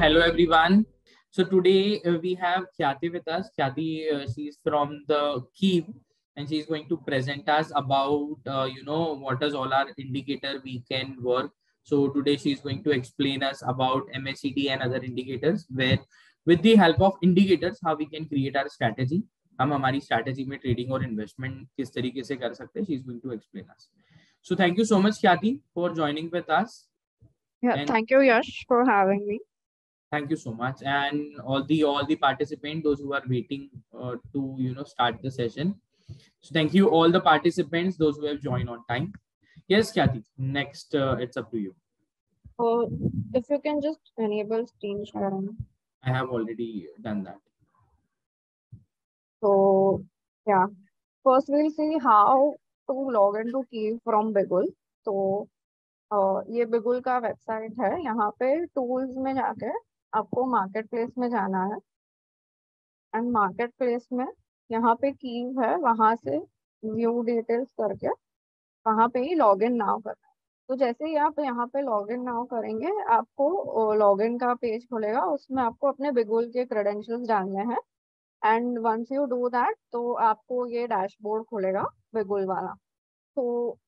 hello everyone. So today we have Khyati with us. Khyati, she's from the Keep, and she's going to present us about what is all our indicator we can work. So today she's going to explain us about MACD and other indicators, where with the help of indicators how we can create our strategy. हम हमारी strategy में trading और investment किस तरीके से कर सकते हैं. She's going to explain us. So thank you so much, Khyati, for joining with us. Yeah, And thank you, Yash, for having me. thank you so much, and all the participants, those who are waiting to start the session. So thank you all the participants, those who have joined on time. Yes, Khyati, next it's up to you. If you can just enable screen sharing. I have already done that. So yeah, first we'll see how to log into Key from Bigul. तो ये बिगुल का website है. यहाँ पे tools में जाके आपको मार्केट प्लेस में जाना है, एंड मार्केट प्लेस में यहाँ पे कीज है, वहां से व्यू डिटेल्स करके वहां पे ही लॉग इन नाउ करना है. तो जैसे ही आप यहाँ पे लॉग इन नाउ करेंगे, आपको लॉग इन का पेज खुलेगा. उसमें आपको अपने बिगुल के क्रेडेंशियल्स डालने हैं, and once you do that तो आपको ये डैशबोर्ड खुलेगा बिगुल वाला. तो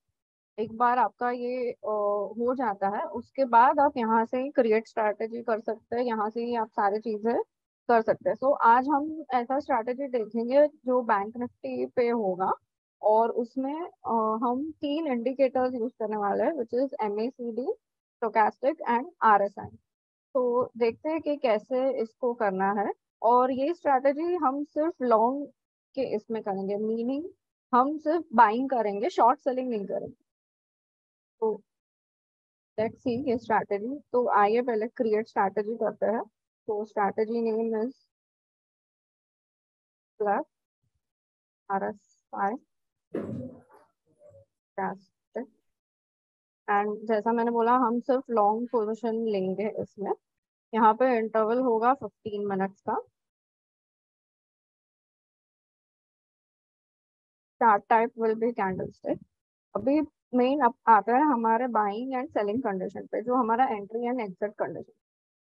एक बार आपका ये हो जाता है, उसके बाद आप यहाँ से ही क्रिएट स्ट्रैटेजी कर सकते हैं. यहाँ से ही आप सारी चीजें कर सकते हैं. सो आज हम ऐसा स्ट्रैटेजी देखेंगे जो बैंक निफ्टी पे होगा, और उसमें हम 3 इंडिकेटर्स यूज करने वाले हैं, which is MACD, stochastic and RSI. तो देखते हैं कि कैसे इसको करना है. और ये स्ट्रैटेजी हम सिर्फ लॉन्ग के इसमें करेंगे, मीनिंग हम सिर्फ बाइंग करेंगे, शॉर्ट सेलिंग नहीं करेंगे. तो लेट्स सी ये स्ट्रैटेजी. तो आइए पहले क्रिएट स्ट्रैटेजी करते हैं. तो strategy name is plus RSI and जैसा मैंने बोला, हम सिर्फ लॉन्ग पोजीशन लेंगे इसमें. यहाँ पे इंटरवल होगा 15 मिनट्स का. Chart type will be candlestick. अभी मेन आता है हमारे बाइंग एंड सेलिंग कंडीशन पे, जो हमारा एंट्री एंड एग्जिट कंडीशन.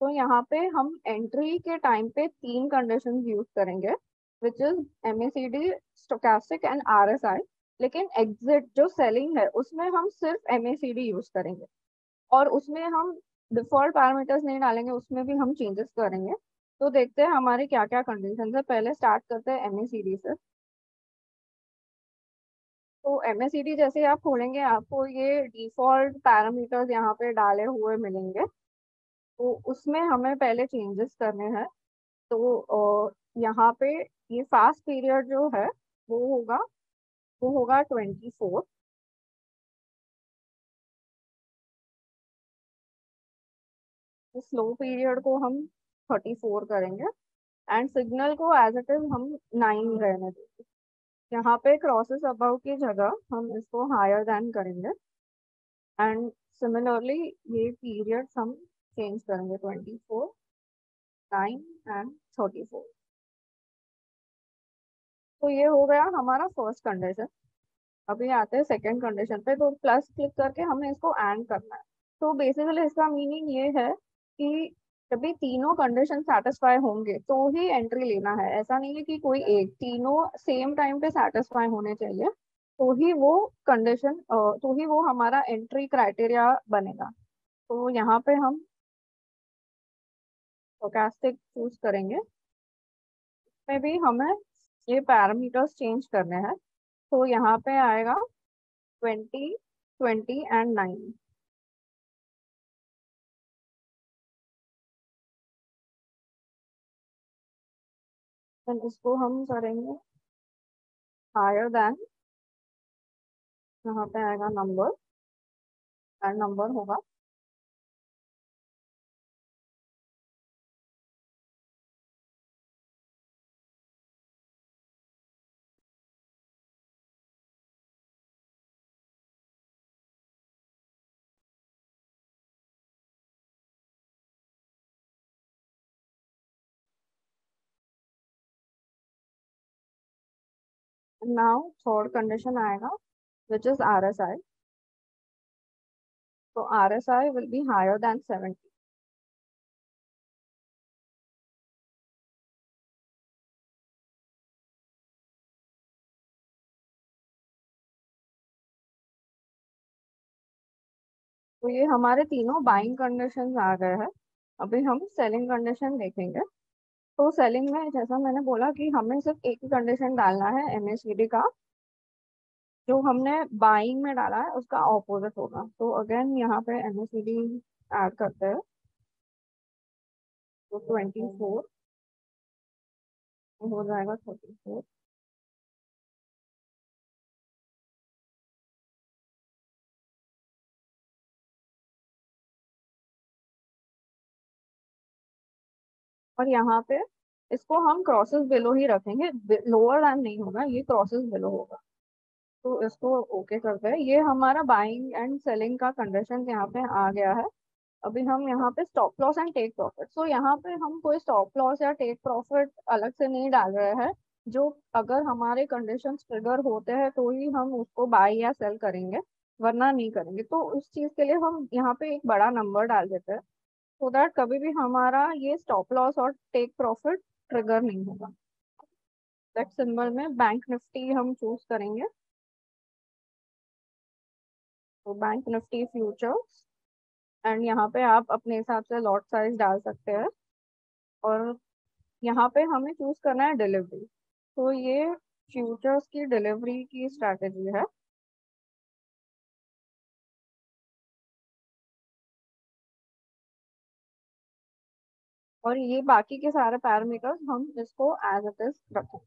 तो यहाँ पे हम एंट्री के टाइम पे 3 कंडीशन यूज करेंगे, which is MACD, stochastic and RSI. लेकिन एग्जिट जो सेलिंग है उसमें हम सिर्फ MACD यूज करेंगे, और उसमें हम डिफॉल्ट पैरामीटर्स नहीं डालेंगे, उसमें भी हम चेंजेस करेंगे. तो देखते हैं हमारे क्या क्या कंडीशन है. पहले स्टार्ट करते हैं MACD से. तो MACD जैसे आप खोलेंगे, आपको ये डिफॉल्ट पैरामीटर्स यहाँ पे डाले हुए मिलेंगे. तो उसमें हमें पहले चेंजेस करने हैं. तो यहाँ पे ये फास्ट पीरियड जो है वो होगा 24. स्लो पीरियड को हम 34 करेंगे, एंड सिग्नल को एज इट इज हम 9 रहने देंगे. यहाँ पे क्रॉसेस अबाउ की जगह हम इसको हायर देन करेंगे, एंड सिमिलरली ये पीरियड्स हम चेंज करेंगे 24, 9 एंड 34. तो ये हो गया हमारा फर्स्ट कंडीशन. अभी आते हैं सेकंड कंडीशन पे. तो प्लस क्लिक करके हमें इसको एंड करना है. तो बेसिकली इसका मीनिंग ये है कि जब भी तीनों कंडीशन सेटिस्फाई होंगे तो ही एंट्री लेना है. ऐसा नहीं है कि कोई एक, तीनों सेम टाइम पे सेटिस्फाई होने चाहिए, तो ही वो कंडीशन, तो ही वो हमारा एंट्री क्राइटेरिया बनेगा. तो यहाँ पे हम स्टोकेस्टिक चूज करेंगे. इसमें भी हमें ये पैरामीटर्स चेंज करने हैं. तो यहाँ पे आएगा 20, 20 एंड 9. इसको हम करेंगे हायर देन. यहाँ पे आएगा नंबर, एंड नंबर होगा नाउ. थर्ड कंडीशन आएगा विच इज RSI. तो RSI will be higher than 70. तो ये हमारे तीनों बाइंग कंडीशंस आ गए हैं। अभी हम सेलिंग कंडीशन देखेंगे। तो सेलिंग में जैसा मैंने बोला कि हमें सिर्फ एक ही कंडीशन डालना है, एमएससीडी का। जो हमने बाइंग में डाला है उसका ऑपोजिट होगा। तो अगेन यहाँ पे एमएससीडी ऐड करते हैं। तो 24 हो जाएगा 34। और यहाँ पे इसको हम क्रॉसेस बिलो ही रखेंगे, लोअर लाइन नहीं होगा, ये क्रॉसेस बिलो होगा। तो इसको ओके करते हैं। ये हमारा बाइंग एंड सेलिंग का कंडीशन यहाँ पे आ गया है। अभी हम यहाँ पे stop loss and take profit, so यहाँ पे हम कोई स्टॉप लॉस या टेक प्रॉफिट अलग से नहीं डाल रहे हैं। जो अगर हमारे कंडीशंस ट्रिगर होते हैं तो ही हम उसको बाय या सेल करेंगे, वरना नहीं करेंगे। तो उस चीज के लिए हम यहाँ पे एक बड़ा नंबर डाल देते हैं, सो दैट कभी भी हमारा ये स्टॉप लॉस और टेक प्रॉफिट ट्रिगर नहीं होगा। दैट सिंबल में बैंक निफ्टी हम चूज करेंगे। तो बैंक निफ्टी फ्यूचर्स, एंड यहाँ पे आप अपने हिसाब से लॉट साइज डाल सकते हैं। और यहाँ पे हमें चूज करना है डिलीवरी। तो ये फ्यूचर्स की डिलीवरी की स्ट्रैटेजी है। और ये बाकी के सारे पैरामीटर्स हम इसको एज इट इज रखें।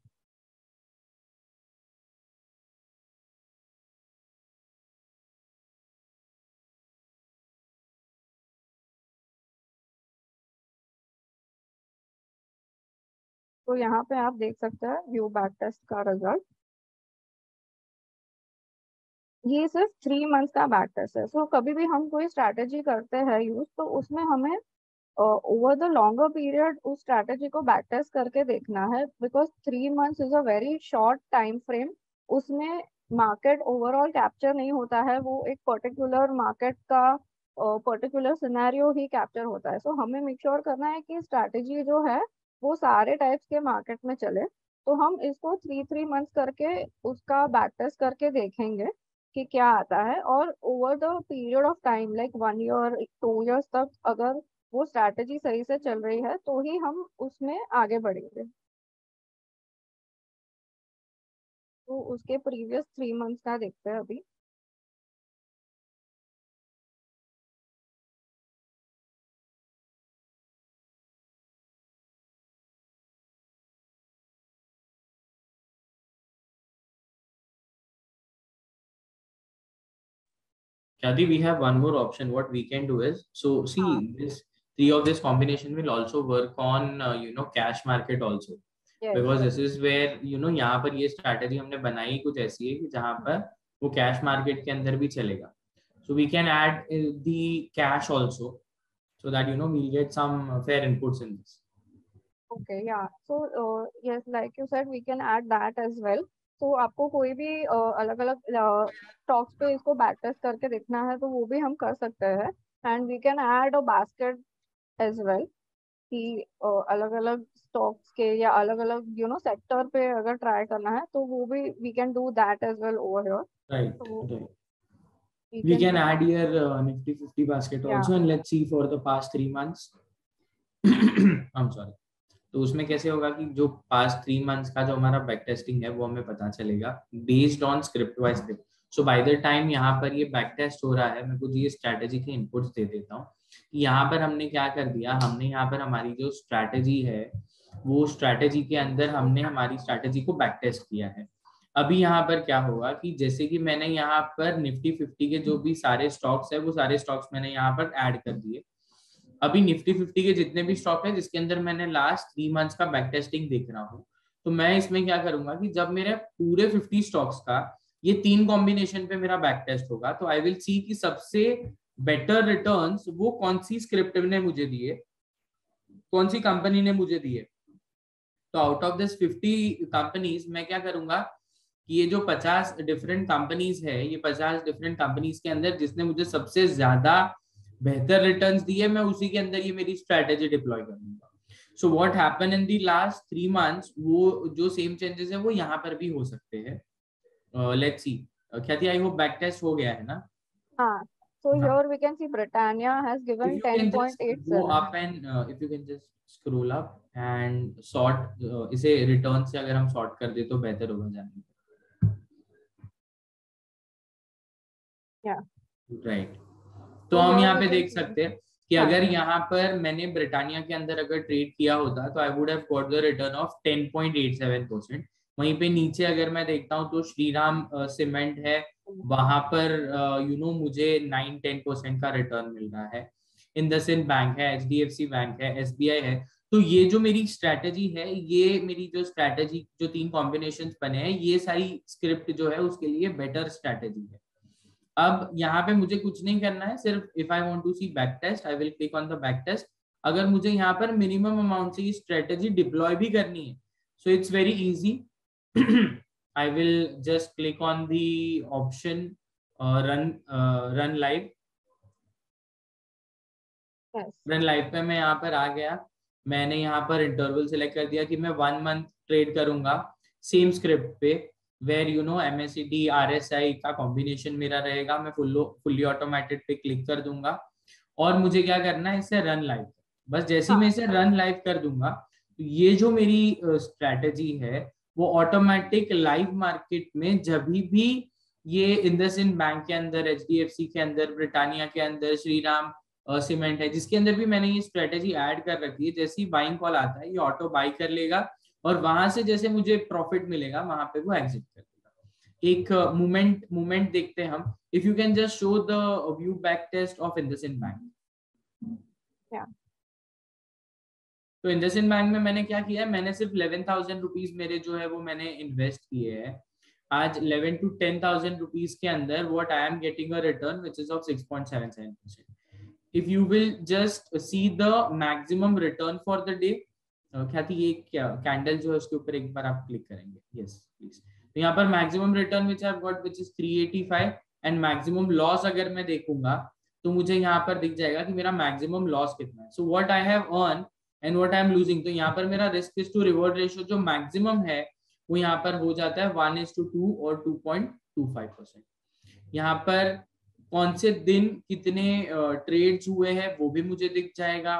तो यहाँ पे आप देख सकते हैं व्यू बैक टेस्ट का रिजल्ट। ये सिर्फ 3 मंथ्स का बैक टेस्ट है। सो कभी भी हम कोई स्ट्रैटेजी करते हैं यूज, तो उसमें हमें ओवर द लॉन्गर पीरियड उस स्ट्रैटेजी को बैक टेस्ट करके देखना है, because 3 months is a very short time frame. उसमें मार्केट ओवरऑल कैप्चर नहीं होता है, वो एक पर्टिकुलर मार्केट का पर्टिकुलर सिनेरियो ही कैप्चर होता है। सो हमें मेक श्योर करना है कि स्ट्रैटेजी जो है वो सारे टाइप्स के मार्केट में चले। तो हम इसको 3 3 मंथ्स करके उसका बैक टेस्ट करके देखेंगे कि क्या आता है। और over the period of time like 1 year 2 years तक अगर वो स्ट्रैटेजी सही से चल रही है तो ही हम उसमें आगे बढ़ेंगे। तो उसके प्रीवियस 3 मंथ्स का देखते हैं अभी। Kadi, we have one more option. What we can do is, so हाँ, see, this three of this combination will also work on cash market also, yes because yes. this is where यहाँ पर ये strategy हमने बनाई कुछ ऐसी है कि जहाँ पर वो cash market के अंदर भी चलेगा. So we can add the cash also, so that we'll get some fair inputs in this. Okay या so yes, like you said we can add that as well. तो आपको कोई भी अलग अलग स्टॉक्स पे इसको बैक टेस्ट करके देखना है तो वो भी हम कर सकते हैं। And we can add a basket as well, कि अलग अलग स्टॉक्स के या अलग अलग सेक्टर पे अगर ट्राई करना है तो वो भी we can do that as well over here. Right, तो right. We We can can do add here Nifty 50 basket या also, and let's see for the past 3 months. I'm sorry. तो उसमें कैसे होगा कि जो पास्ट 3 मंथ्स का जो हमारा बैक टेस्टिंग है वो हमें पता चलेगा based on script wise script. So by the time यहाँ पर ये बैक टेस्ट हो रहा है, मैं कुछ ये स्ट्रैटेजी के इनपुट्स दे देता हूँ कि यहाँ पर हमने क्या कर दिया. हमने यहाँ पर हमारी जो स्ट्रैटेजी है वो स्ट्रैटेजी के अंदर हमने हमारी स्ट्रैटेजी को बैक टेस्ट किया है. अभी यहाँ पर क्या होगा कि जैसे कि मैंने यहाँ पर निफ्टी 50 के जो भी सारे स्टॉक्स है वो सारे स्टॉक्स मैंने यहाँ पर ऐड कर दिए. अभी निफ्टी 50 के जितने भी स्टॉक है जिसके अंदर मैंने लास्ट 3 मंथ्स का बैक टेस्टिंग देख रहा हूँ, तो मैं इसमें क्या करूंगा कि जब मेरे पूरे 50 स्टॉक्स का ये 3 कॉम्बिनेशन पे मेरा बैक टेस्ट होगा तो आई विल सी कि सबसे बेटर रिटर्न्स वो कौन सी स्क्रिप्ट ने मुझे दिए, कौन सी कंपनी ने मुझे दिए. तो आउट ऑफ दिस 50 कंपनीज मैं क्या करूंगा कि ये जो 50 डिफरेंट कंपनीज है, ये 50 डिफरेंट कंपनीज के अंदर जिसने मुझे सबसे ज्यादा बेहतर रिटर्न्स दिए, मैं उसी के अंदर ये मेरी स्ट्रेटेजी डिप्लॉय करूंगा. So what happen in the last 3 months, वो जो सेम चेंजेस है वो यहाँ पर भी हो सकते हैं. Let's see. ख्याति, आई होप बैक टेस्ट हो गया है ना. हाँ। So here we can see Britannia has given If you can just go 10.87. up and if you can just scroll up and sort, इसे रिटर्न से अगर हम सॉर्ट कर दे तो बेहतर होगा जाने Yeah. राइट। तो हम here यहाँ we पे can देख see. सकते हैं कि हाँ अगर यहाँ पर मैंने ब्रिटानिया के अंदर अगर ट्रेड किया होता तो I would have got the return of 10.87%। वहीं पे नीचे अगर मैं देखता हूँ तो श्रीराम सीमेंट है, वहां पर मुझे 9-10% का रिटर्न मिल रहा है। इंडसइंड बैंक है, एचडीएफसी बैंक है, एसबीआई है। तो ये जो मेरी स्ट्रैटेजी है, ये मेरी जो स्ट्रैटेजी जो 3 कॉम्बिनेशन बने हैं, ये सारी स्क्रिप्ट जो है उसके लिए बेटर स्ट्रैटेजी है। अब यहाँ पे मुझे कुछ नहीं करना है, सिर्फ if I want to see back test I will click on the back test. अगर मुझे यहाँ पर मिनिमम अमाउंट से ये स्ट्रेटेजी डिप्लॉय भी करनी है, so it's very easy. I will just click on the option run live. Run live पे मैं यहाँ पर आ गया। मैंने यहाँ पर इंटरवल सिलेक्ट कर दिया कि मैं 1 मंथ ट्रेड करूंगा सेम स्क्रिप्ट पे, वेर MACD RSI का कॉम्बिनेशन मेरा रहेगा। मैं फुल्ली ऑटोमेटेड पे क्लिक कर दूंगा और मुझे क्या करना है, इसे रन लाइव। बस जैसे ही मैं इसे रन लाइव कर दूंगा तो ये जो मेरी स्ट्रैटेजी है वो ऑटोमेटिक लाइव मार्केट में जब भी ये इंडसइंड बैंक के अंदर, एचडीएफसी के अंदर, ब्रिटानिया के अंदर, श्रीराम सीमेंट है जिसके अंदर भी मैंने ये स्ट्रेटेजी ऐड कर रखी है, जैसे ही बाइंग कॉल आता है ये ऑटो बाई कर लेगा और वहां से जैसे मुझे प्रॉफिट मिलेगा वहां पे वो एग्जिट कर देगा। एक मूवमेंट देखते हैं हम। If you can just show the view back test of IndusInd bank. तो इंडसइंड बैंक में मैंने क्या किया है, मैंने सिर्फ 11,000 रुपीज मेरे जो है वो मैंने इन्वेस्ट किए हैं। आज 11 to 10,000 रुपीज के अंदर what I am getting a return which is of 6.77%। If you will just see the maximum return for the day, ख्याति ये क्या कैंडल जो है उसके ऊपर एक बार आप क्लिक करेंगे, यस प्लीज। तो यहाँ पर maximum return which I have got which is 385 and maximum loss अगर मैं देखूंगा तो मुझे यहाँ पर दिख जाएगा कि मेरा मैक्सिमम लॉस कितना है। So what I have earn and what I am losing. तो यहाँ पर मेरा risk is to reward ratio जो मैक्सिमम है वो यहाँ पर हो जाता है 1:2 और 2.25%। यहाँ पर कौन से दिन कितने ट्रेड्स हुए हैं वो भी मुझे दिख जाएगा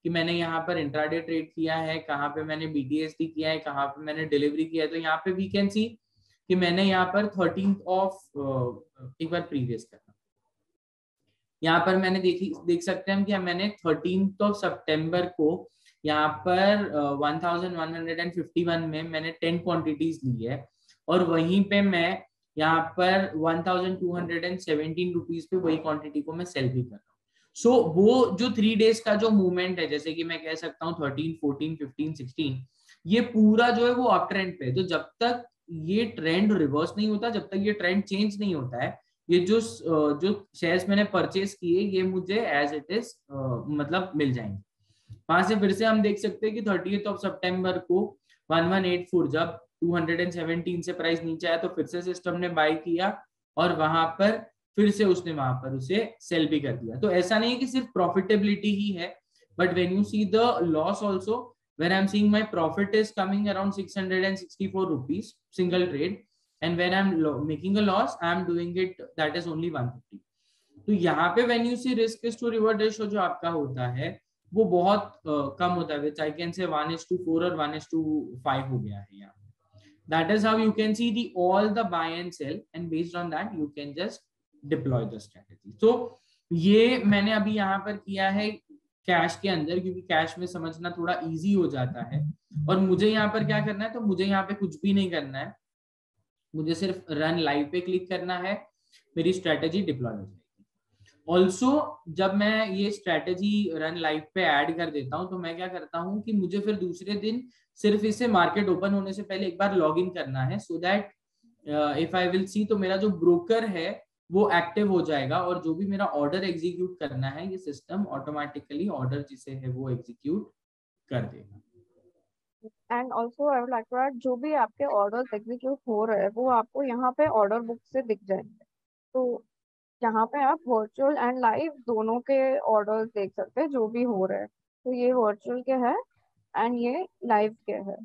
कि मैंने यहाँ पर इंट्राडे ट्रेड किया है, कहाँ पे मैंने BTSD किया है, कहाँ पे मैंने डिलीवरी किया है। तो यहाँ पे वी कैन सी कि मैंने यहाँ पर 13th ऑफ एक बार प्रीवियस करना, यहाँ पर मैंने देख सकते हैं कि मैंने 13th ऑफ सितंबर को यहाँ पर 1151 में मैंने 10 क्वांटिटीज ली है और वहीं पे मैं यहाँ पर 1217 रुपीज पे वही क्वांटिटी को मैं सेल भी कर रहा हूँ। सो वो जो 3 डेज का जो मूवमेंट है, जैसे कि मैं कह सकता हूँ 13, 14, 15, 16, ये पूरा जो है वो अप ट्रेंड पे। तो जब तक ये ट्रेंड रिवर्स नहीं होता, जब तक ये ट्रेंड चेंज नहीं होता है, ये जो शेयर्स मैंने परचेज किए ये मुझे एज इट इज मतलब मिल जाएंगे। वहां से फिर से हम देख सकते हैं कि 30th ऑफ सितंबर को 1184 जब 217 से प्राइस नीचे आया तो फिर से सिस्टम ने बाय किया और वहां पर फिर से उसने वहां पर उसे सेल भी कर दिया। तो ऐसा नहीं है कि सिर्फ प्रॉफिटेबिलिटी ही है, but when you see the loss also, when I am seeing my profit is coming around 664 rupees single trade and when I am making a loss I am doing it that is only 150। तो यहाँ पे when you see risk is to reward ratio जो आपका होता है वो बहुत कम होता है, विच आई कैन से 1:4 और 1:5 हो गया है यहाँ। That is how you can see all the buy and sell, and based on that you can just deploy the strategy. So ये मैंने अभी यहाँ पर किया है कैश के अंदर, क्योंकि कैश में समझना थोड़ा इजी हो जाता है। और मुझे यहाँ पर क्या करना है, तो मुझे यहाँ पे कुछ भी नहीं करना है, मुझे सिर्फ रन लाइव पे क्लिक करना है, मेरी स्ट्रेटेजी डिप्लॉय हो जाएगी। ऑल्सो जब मैं ये स्ट्रेटेजी रन लाइव पे ऐड कर देता हूँ तो मैं क्या करता हूँ कि मुझे फिर दूसरे दिन सिर्फ इसे मार्केट ओपन होने से पहले एक बार लॉग इन करना है, so that if I will see तो मेरा जो ब्रोकर है वो एक्टिव हो जाएगा और जो भी मेरा ऑर्डर एग्जीक्यूट करना है ये सिस्टम ऑटोमेटिकली ऑर्डर जिसे है वो एग्जीक्यूट कर देगा। And also I would like to add, जो भी आपके ऑर्डर्स एग्जीक्यूट हो रहे हैं वो आपको यहाँ पे ऑर्डर बुक से दिख जाएंगे। तो यहाँ पे आप वर्चुअल एंड लाइव दोनों के ऑर्डर्स देख सकते हैं जो भी हो रहे हैं। तो ये वर्चुअल के है एंड ये लाइव के है।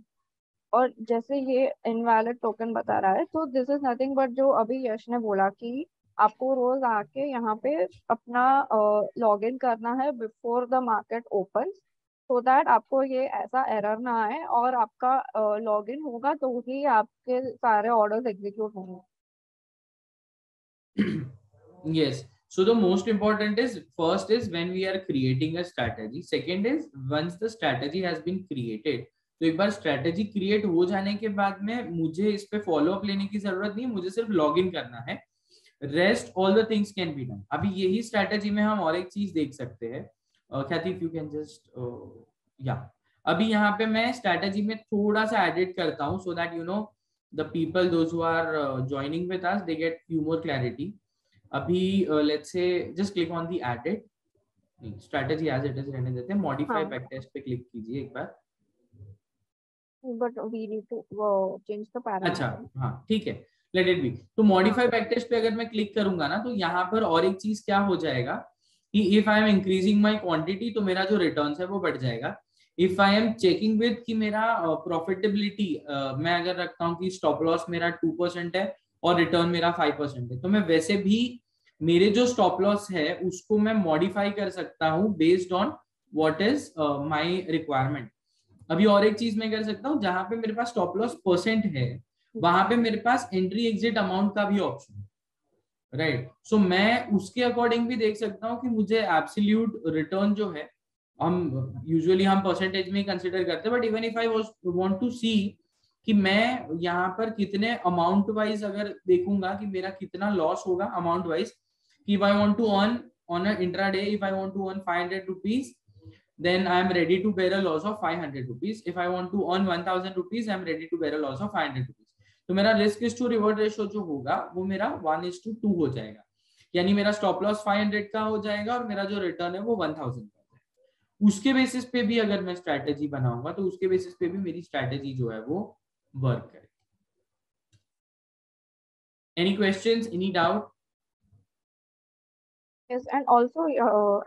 और जैसे ये इनवैलिड टोकन बता रहा है, तो दिस इज नथिंग बट जो अभी यश ने बोला कि आपको रोज आके यहाँ पे अपना लॉग इन करना है before the market open, so that आपको ये ऐसा एरर ना आए और आपका लॉग इन होगा तो ही आपके सारे ऑर्डर्स एग्जीक्यूट होंगे। Yes. So the most important is, first is when we are creating a strategy. Second is once the strategy has been created. तो एक बार स्ट्रेटेजी क्रिएट हो जाने के बाद में मुझे इस पे फॉलो अप लेने की जरूरत नहीं, मुझे सिर्फ लॉग इन करना है। Rest all the things can be done. अभी यही स्ट्रेटेजी में हम और एक चीज देख सकते हैं। ख्याति इफ यू कैन जस्ट, या अभी यहाँ पे मैं स्ट्रेटेजी में थोड़ा सा एडिट करता हूँ so that you know the people those who are joining with us they get few more clarity. अभी let's say just click on the edit, strategy as it is रहने देते हैं, मॉडिफाई हाँ, बैक टेस्ट पे click कीजिए एक बार। But we need to change the अच्छा, पैरामीटर। हाँ ठीक है, लेट इट बी। तो हाँ, मॉडिफाई बैक टेस्ट पे अगर मैं क्लिक करूंगा ना, तो यहाँ पर और एक चीज क्या हो जाएगा कि if I M increasing my quantity तो मेरा जो रिटर्न है वो बढ़ जाएगा। If I am checking with कि मेरा प्रॉफिटेबिलिटी मैं अगर रखता हूँ कि स्टॉप लॉस मेरा 2% है और रिटर्न मेरा 5% है, तो मैं वैसे भी मेरे जो स्टॉप लॉस है उसको मैं मॉडिफाई कर सकता हूँ based on what is my requirement. अभी और एक चीज मैं कर सकता हूँ, जहां पे मेरे पास स्टॉप लॉस परसेंट है वहां पे मेरे पास एंट्री एग्जिट अमाउंट का भी ऑप्शन है, राइट। सो मैं उसके अकॉर्डिंग भी देख सकता हूँ कि मुझे एब्सोल्यूट रिटर्न जो है, हम यूजुअली हम परसेंटेज में ही कंसिडर करते हैं, but even if I want to see कि मैं यहाँ पर कितने अमाउंट वाइज अगर देखूंगा कि मेरा कितना लॉस होगा अमाउंट वाइज, कि if I want to earn on a intraday, if I want to earn 500 rupees, then I am ready to bear a loss of 500 rupees. If I want to earn 1000 rupees, I am ready to bear a loss of 500 rupees. तो मेरा risk is to reward ratio जो होगा वो मेरा 1:2 हो जाएगा, यानी मेरा स्टॉप लॉस 500 का हो जाएगा और मेरा जो रिटर्न है वो 1000 का हो जाएगा। उसके बेसिस पे भी अगर मैं स्ट्रैटेजी बनाऊंगा तो उसके बेसिस पे भी मेरी स्ट्रैटेजी जो है वो वर्क करेगी। Any questions, any doubt? Yes, and also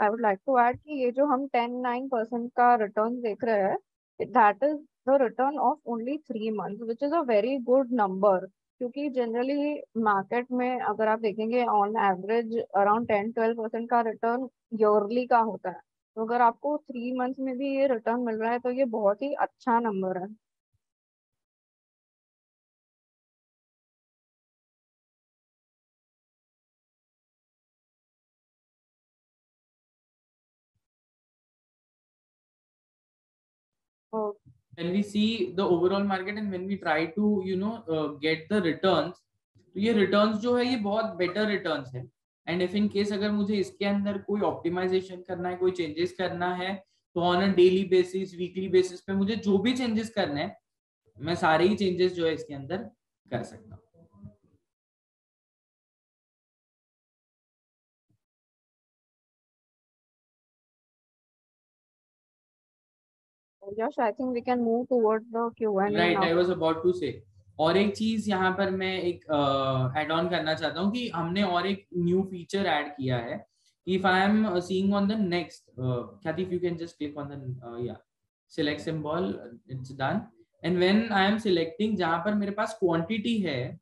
I would like to add कि ये जो हम 10-9% का रिटर्न देख रहे हैं, that is the return of only 3 month, which is a very good number. क्योंकि जनरली मार्केट में अगर आप देखेंगे ऑन एवरेज अराउंड 10-12% का रिटर्न ईयरली का होता है। तो अगर आपको 3 मंथ्स में भी ये रिटर्न मिल रहा है तो ये बहुत ही अच्छा नंबर है। When we see the overall market and when we try to get the returns, तो ये रिटर्न्स जो है ये बहुत बेटर रिटर्न्स है। एंड इफ इन केस अगर मुझे इसके अंदर कोई ऑप्टिमाइजेशन करना है, कोई चेंजेस करना है, तो on a daily basis, weekly basis पे मुझे जो भी चेंजेस करने हैं मैं सारे ही चेंजेस जो है इसके अंदर कर सकता हूँ। Yes, I think we can move towards the Q&A right, I know. Was about to say. और एक चीज यहाँ पर मैं एक एड ऑन करना चाहता हूँ कि हमने और एक न्यू फीचर ऐड किया है। If I am seeing on the next, Khyati if you can just click on the या select symbol, it's done. And when I am selecting, जहां पर मेरे पास क्वांटिटी है,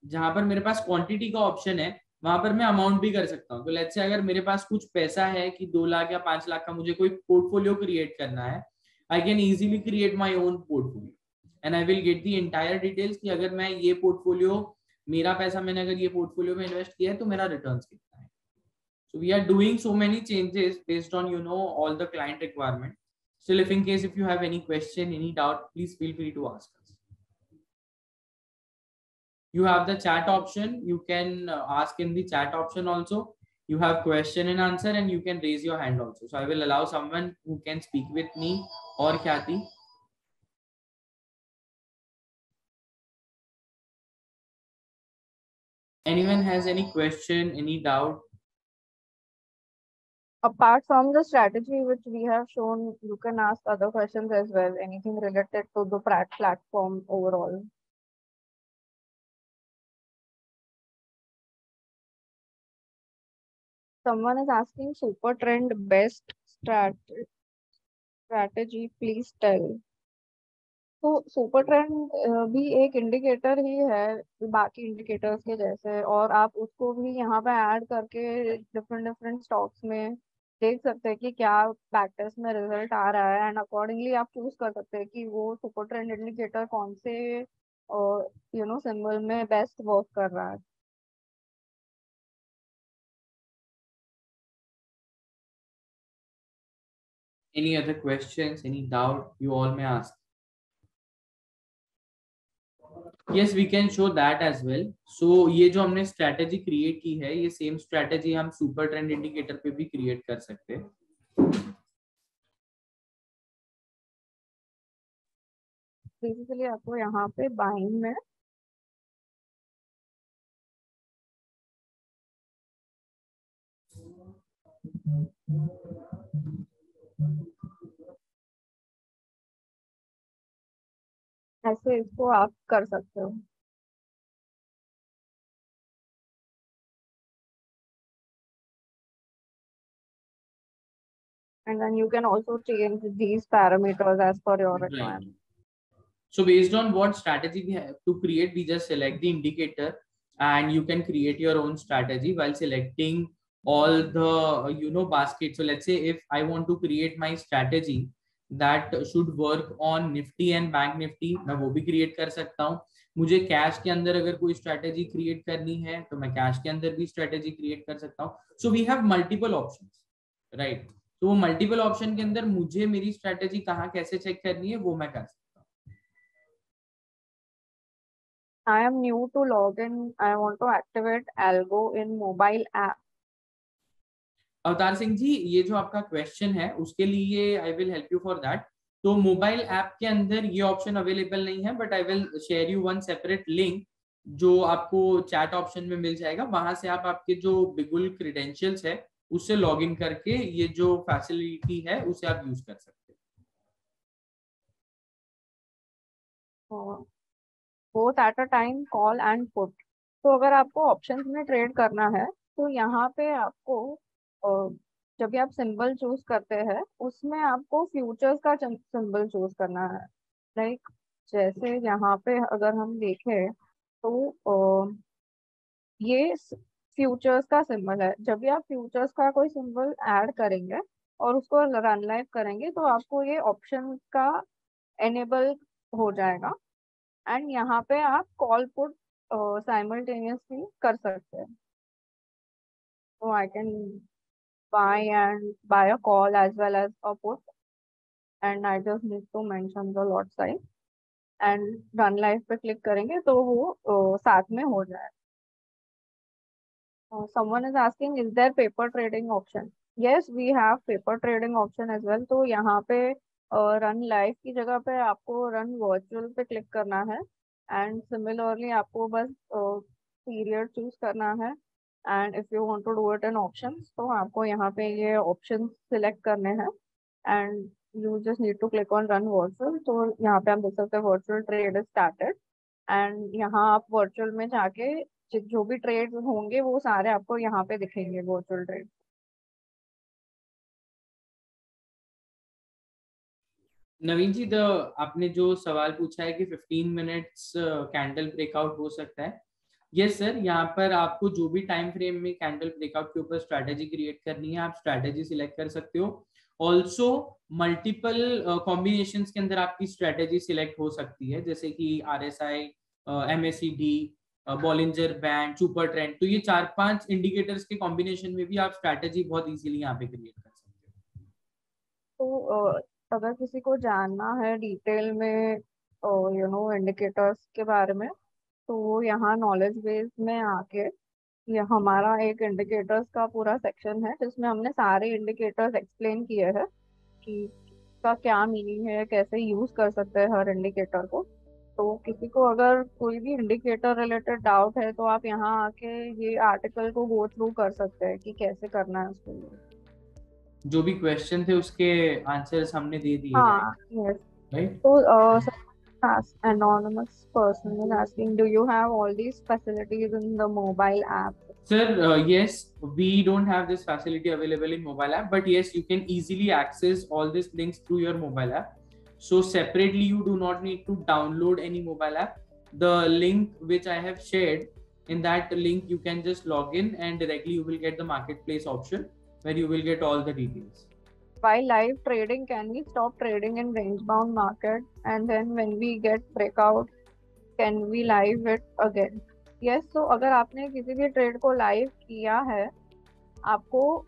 जहां पर मेरे पास क्वांटिटी का ऑप्शन है वहां पर मैं अमाउंट भी कर सकता हूँ। तो लेट्स से अगर मेरे पास कुछ पैसा है कि 2 लाख या 5 लाख का मुझे कोई पोर्टफोलियो क्रिएट करना है, I can easily create my own portfolio and I will get the entire details कि अगर मैं ये पोर्टफोलियो, मेरा पैसा मैंने अगर ये पोर्टफोलियो में इन्वेस्ट किया है तो मेरा रिटर्न कितना है। So we are doing so many changes based on all the client requirement. Still, if in case if you have any question, any doubt, please feel free to ask us. You have the chat option. You can ask in the chat option also. You have question and answer, and you can raise your hand also. So I will allow someone who can speak with me or Khyati. Anyone has any question, any doubt? Apart from the strategy which we have shown, you can ask other questions as well, anything related to the platform overall. Someone is asking super trend best strategy, please tell. तो super trend भी एक indicator ही है बाकी indicators के जैसे, और आप उसको भी यहाँ पे ऐड करके डिफरेंट डिफरेंट स्टॉक्स में देख सकते हैं कि क्या बैकटेस्ट में रिजल्ट आ रहा है, एंड अकॉर्डिंगली आप चूज कर सकते हैं कि वो सुपर ट्रेंड इंडिकेटर कौन से सिंबल में बेस्ट वर्क कर रहा है. Any other questions, any doubt you all may ask? Yes, we can show that as well. So ये जो हमने स्ट्रैटेजी क्रिएट की है, ये सेम स्ट्रैटेजी हम सुपर ट्रेंड इंडिकेटर पे भी क्रिएट कर सकते हैं. बेसिकली आपको यहाँ पे बाइंग में ऐसे इसको आप कर सकते हो. And then you can also change these parameters as per your Right. requirement. So based on what strategy we have to create, we just select the indicator and you can create your own strategy while selecting all the basket. So let's say if I want to create my strategy that should work on Nifty and Bank Nifty, मैं वो भी create कर सकता हूँ. मुझे cash के अंदर अगर कोई स्ट्रैटेजी क्रिएट करनी है तो मैं कैश के अंदर भी स्ट्रैटेजी क्रिएट कर सकता हूँ. So we have multiple options, right. तो वो मल्टीपल ऑप्शन के अंदर मुझे मेरी स्ट्रैटेजी कहाँ कैसे चेक करनी है वो मैं कर सकता हूँ. I am new to login. I want to activate Algo in mobile app. Avtar Singh ji, ये जो आपका क्वेश्चन है उसके लिए I will help you for that. तो मोबाइल ऐप के अंदर ये ऑप्शन अवेलेबल नहीं है, but I will share you one separate link जो आपको चैट ऑप्शन में मिल जाएगा. वहां से आप आपके जो बिगुल क्रीडेंशियल्स है उससे लॉग इन करके ये जो फैसिलिटी है उसे आप यूज कर सकते हैं. Both at a time call and put. तो अगर आपको ऑप्शंस में ट्रेड करना है तो यहाँ पे आपको जब भी आप सिंबल चूज करते हैं उसमें आपको फ्यूचर्स का सिंबल चूज करना है. लाइक जैसे यहाँ पे अगर हम देखें तो ये फ्यूचर्स का सिंबल है. जब भी आप फ्यूचर्स का कोई सिंबल ऐड करेंगे और उसको रन लाइव करेंगे तो आपको ये ऑप्शन का एनेबल हो जाएगा, एंड यहाँ पे आप कॉल पुट साइमल्टेनियसली कर सकते हैं. तो I can buy a call as well as a put, and I just need to mention the lot size and run live पे क्लिक करेंगे तो वो साथ में हो जाए. Someone is asking, is there paper trading option? Yes, we have paper trading option as well. तो यहाँ पे रन लाइव की जगह पे आपको रन वर्चुअल पे क्लिक करना है, एंड सिमिलरली आपको बस पीरियड चूज करना है, and if you want to do it in options तो आपको यहाँ पे ये ऑप्शन सिलेक्ट करने हैं, and you just need to click on run virtual. तो यहाँ पे आप देख सकते हैं virtual trade is started, and यहाँ आप वर्चुअल में जाके जो भी ट्रेड होंगे वो सारे आपको यहाँ पे दिखेंगे वर्चुअल ट्रेड. नवीन जी, आपने जो सवाल पूछा है कि 15 मिनट्स कैंडल ब्रेकआउट हो सकता है. यस सर, यहाँ पर आपको जो भी टाइम फ्रेम में कैंडल ब्रेकआउट के ऊपर स्ट्रैटेजी क्रिएट करनी है आप स्ट्रैटेजी सिलेक्ट कर सकते हो. ऑल्सो मल्टीपल कॉम्बिनेशंस के अंदर आपकी स्ट्रैटेजी सिलेक्ट हो सकती है, जैसे कि RSI, MACD, Bollinger band, super trend. तो ये 4-5 इंडिकेटर्स के कॉम्बिनेशन में भी आप स्ट्रैटेजी बहुत इजीली यहाँ पे क्रिएट कर सकते हो. तो अगर किसी को जानना है डिटेल में इंडिकेटर्स के बारे में, तो वो यहाँ नॉलेज बेस में आके ये हमारा एक इंडिकेटर्स का पूरा सेक्शन है जिसमें हमने सारे इंडिकेटर्स एक्सप्लेन किए हैं कि इसका क्या मीनिंग है, कैसे यूज कर सकते हैं हर इंडिकेटर को. तो किसी को अगर कोई भी इंडिकेटर रिलेटेड डाउट है तो आप यहाँ आके ये आर्टिकल को गो थ्रू कर सकते हैं कि कैसे करना है उसको. जो भी क्वेश्चन थे उसके आंसर्स हमने दे दिए, हाँ, यस. राइट. तो anonymous person is asking, do you have all these facilities in the mobile app? Sir, yes, we don't have this facility available in mobile app, but yes, you can easily access all these links through your mobile app. So separately, you do not need to download any mobile app. The link which I have shared, in that link you can just log in and directly you will get the marketplace option where you will get all the details. While live trading, can we stop trading in range bound market, and then when we get breakout can we live it again? Yes, so अगर आपने किसी भी trade को live किया है, आपको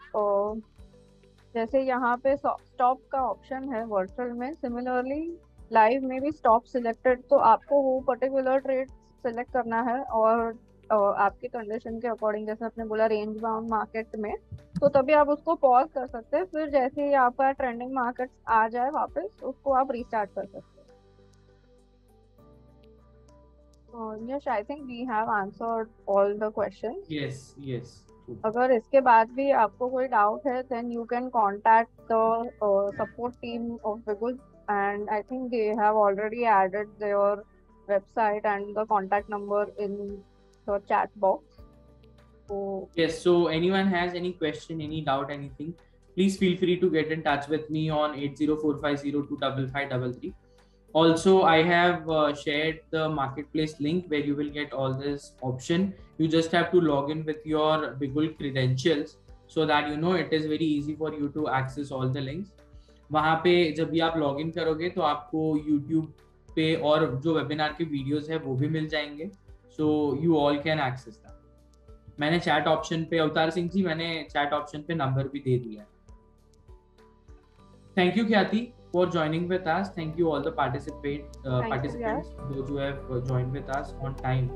जैसे यहाँ पे स्टॉप का ऑप्शन है वर्चुअल में, सिमिलरली लाइव में भी स्टॉप सिलेक्टेड, तो आपको वो पर्टिकुलर ट्रेड सिलेक्ट करना है और आपके कंडीशन के अकॉर्डिंग, जैसे आपने बोला रेंज बाउंड मार्केट में, तो तभी आप उसको पॉज कर सकते हैं, फिर जैसे ही आपका ट्रेंडिंग मार्केट आ जाए वापस उसको आप रीस्टार्ट कर सकते हैं। Yes, I think we have answered all the questions. Yes, yes. अगर इसके बाद भी आपको कोई डाउट है, then you can contact the support team of Bigul, and I think they have already added their website and the contact number in the chat box. Yes, so anyone has any question, any doubt, anything, please feel free to get in touch with me on 8045025533. Also, I have shared the marketplace link where you will get all this option. You just have to log in with your Bigul credentials so that it is very easy for you to access all the links. वहाँ पे जब भी आप log in करोगे तो आपको YouTube पे और जो वेबिनार के वीडियोस है वो भी मिल जाएंगे, so you all can access that. मैंने चैट ऑप्शन पे, अवतार सिंह जी, मैंने चैट ऑप्शन पे नंबर भी दे दिया है। थैंक यू ख्याति for joining with us. Thank you all the participants those who have joined with us on time.